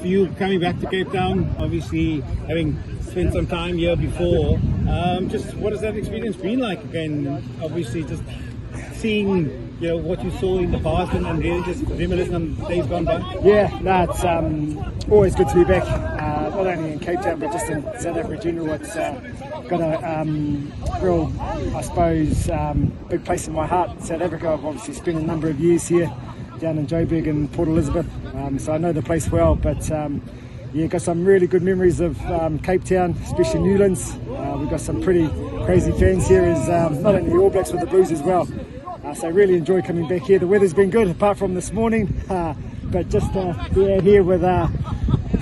for you coming back to Cape Town, obviously having spent some time here before, just what has that experience been like again? Obviously, just seeing what you saw in the past and really just reminiscing on days gone by. Yeah, no, it's always good to be back, not only in Cape Town but just in South Africa in general. It's got a real, I suppose, big place in my heart. South Africa, I've obviously spent a number of years here down in Joburg and Port Elizabeth, so I know the place well, but yeah, got some really good memories of Cape Town, especially Newlands. We've got some pretty crazy fans here, as not only the All Blacks but the Blues as well. So really enjoy coming back here. The weather's been good apart from this morning, but just here with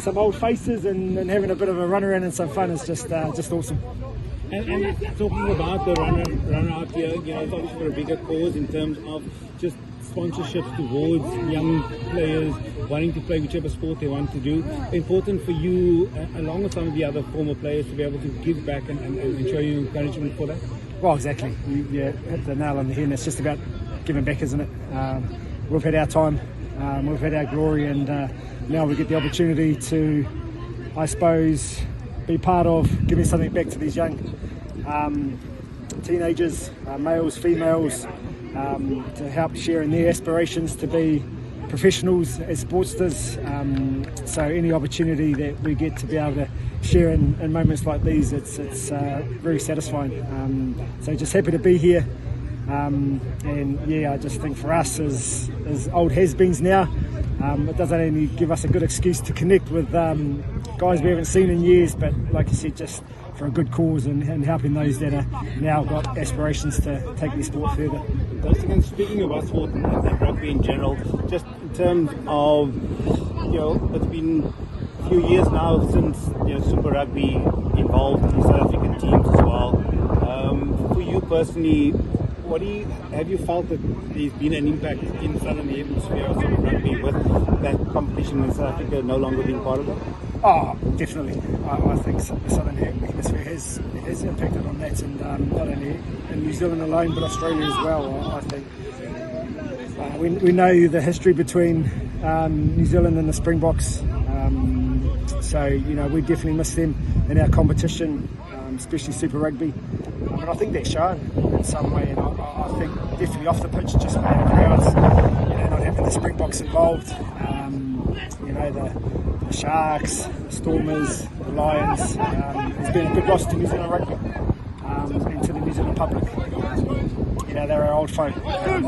some old faces and having a bit of a run around and some fun is just awesome. And talking about the run out here, it's obviously for a bigger cause in terms of just sponsorships towards young players wanting to play whichever sport they want to do. Important for you, along with some of the other former players, to be able to give back and show you encouragement for that? Well, exactly. You hit the nail on the head, and it's just about giving back, isn't it? We've had our time, we've had our glory, and now we get the opportunity to, I suppose, be part of giving something back to these young teenagers, males, females, to help share in their aspirations to be professionals as sportsters. So any opportunity that we get to be able to share in moments like these, it's very satisfying. So just happy to be here. And yeah, I just think for us as old has-beens now, it doesn't only give us a good excuse to connect with guys we haven't seen in years, but like you said, just for a good cause and helping those that are now got aspirations to take their sport further. And speaking about sport and rugby in general, just in terms of, it's been a few years now since Super Rugby involved the South African teams as well. For you personally, have you felt that there's been an impact in the Southern Hemisphere of Super Rugby with that competition in South Africa no longer being part of it? Oh, definitely. I think the Southern Hemisphere has impacted on that, and not only in New Zealand alone, but Australia as well. I think we know the history between New Zealand and the Springboks, so we definitely miss them in our competition, especially Super Rugby. And I think that's shown in some way, and I think definitely off the pitch, just made it crowds, not having the Springboks involved, the Sharks, the Stormers, the Lions. It's been a good loss to New Zealand Rugby and to the New Zealand public. They're our old folk. When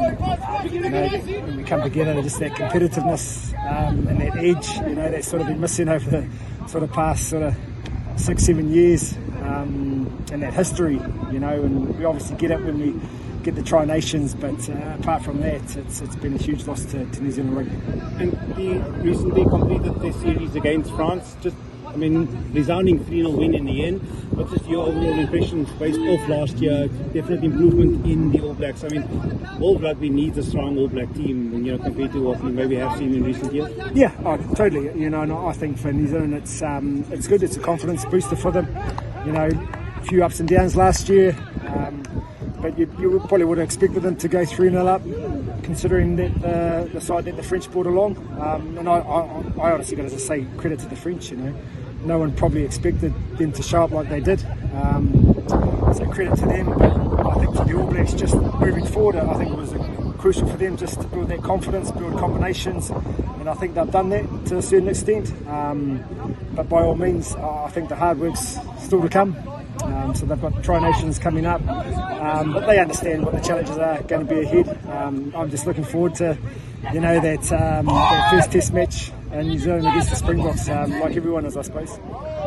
we come together, just that competitiveness and that edge, that's sort of been missing over the sort of past 6-7 years, and that history, and we obviously get it when we get the Tri-Nations, but apart from that, it's been a huge loss to New Zealand Rugby. And he recently completed their series against France, resounding 3-0 win in the end. What's just your overall impressions based off last year? Definite improvement in the All Blacks. World Rugby needs a strong All Black team, compared to what we maybe have seen in recent years. Yeah, totally. And I think for New Zealand, it's good. It's a confidence booster for them. A few ups and downs last year. But you probably would have expected them to go 3-0 up, considering that the side that the French brought along. And I honestly got to say credit to the French. No one probably expected them to show up like they did. So credit to them. But I think for the All Blacks, just moving forward, I think it was crucial for them just to build that confidence, build combinations, and I think they've done that to a certain extent. But by all means, I think the hard work's still to come. So they've got Tri-Nations coming up, but they understand what the challenges are going to be ahead. I'm just looking forward to, that first Test match in New Zealand against the Springboks, like everyone is, I suppose.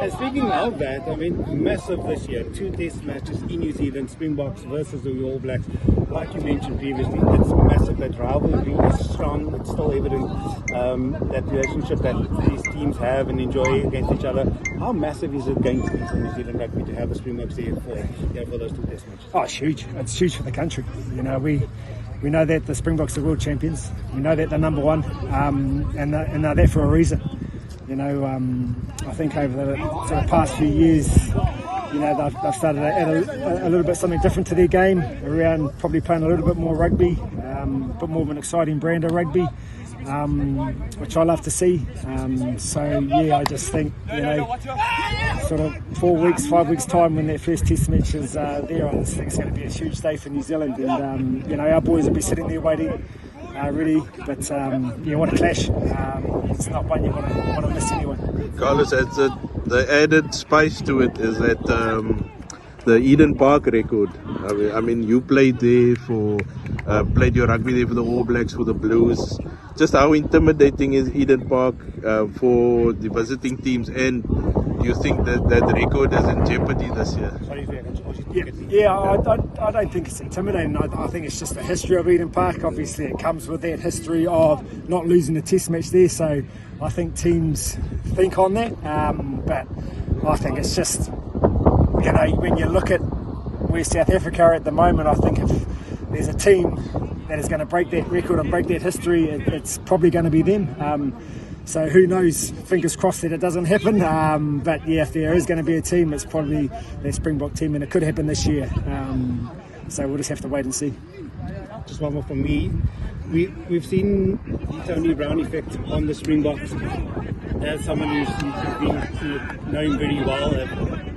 And speaking of that, massive this year, 2 Test matches in New Zealand, Springboks versus the All Blacks. Like you mentioned previously, it's massive. That rivalry is strong. It's still evident, that relationship that these teams have and enjoy against each other. How massive is it going to be for New Zealand Rugby to have the Springboks there for those 2 Test matches? Oh, it's huge. It's huge for the country. We know that the Springboks are world champions. We know that they're number one, and they're there for a reason. I think over the sort of past few years, they've started to add a little bit something different to their game, around probably playing a little bit more rugby, a bit more of an exciting brand of rugby. which I love to see. So yeah, I just think, sort of 4 weeks, 5 weeks time when their first test match is there, I just think it's going to be a huge day for New Zealand, and our boys will be sitting there waiting, ready. But what a clash! It's not one you want to miss anyone. Carlos, the added spice to it is that the Eden Park record. I mean, you played there played your rugby there for the All Blacks, for the Blues. Just how intimidating is Eden Park for the visiting teams, and do you think that record is in jeopardy this year? I don't think it's intimidating. I think it's just the history of Eden Park. Obviously, it comes with that history of not losing a test match there, so I think teams think on that. But I think it's just, when you look at where South Africa are at the moment, I think if there's a team that is going to break that record and break that history, it's probably going to be them. So who knows, fingers crossed that it doesn't happen, but yeah, if there is going to be a team, it's probably the Springbok team, and it could happen this year, so we'll just have to wait and see. Just one more from me. We've seen the Tony Brown effect on the Springboks. As someone who's been to know him very well,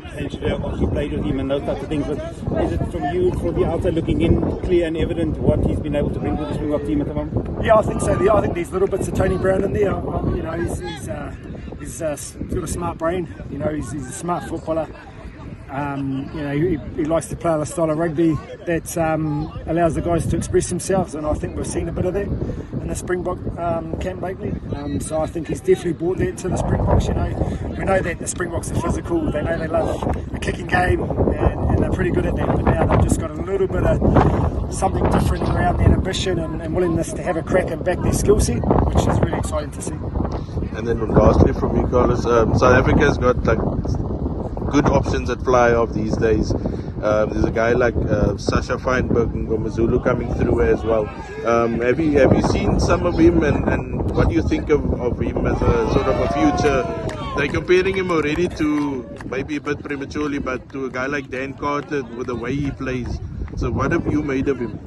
potentially I've also played with him and those types of things, but is it from you, from the outside looking in, clear and evident what he's been able to bring to the Springbok team at the moment? Yeah, I think so. I think there's little bits of Tony Brown in there. He's got a smart brain. He's a smart footballer. He likes to play the style of rugby that allows the guys to express themselves, and I think we've seen a bit of that in the Springbok camp lately. So I think he's definitely brought that to the Springboks. We know that the Springboks are physical. They know they love a kicking game, and they're pretty good at that. But now they've just got a little bit of something different around their ambition and willingness to have a crack and back their skill set, which is really exciting to see. And then lastly from me, Carlos, South Africa's got good options at fly-off these days. There's a guy like Sasha Feinberg and Ngomazulu coming through as well. Have you seen some of him, and what do you think of him as a sort of a future? They're comparing him already to, maybe a bit prematurely, but to a guy like Dan Carter with the way he plays. So what have you made of him?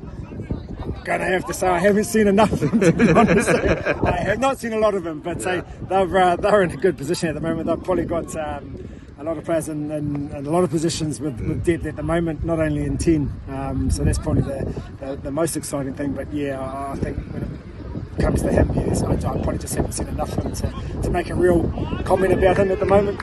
Going to have to say I haven't seen enough of him, to be honest. I have not seen a lot of him, but they're in a good position at the moment. They've probably got a lot of players in a lot of positions with depth at the moment, not only in 10. So that's probably the most exciting thing. But yeah, I think when it comes to him, I probably just haven't seen enough of him to make a real comment about him at the moment.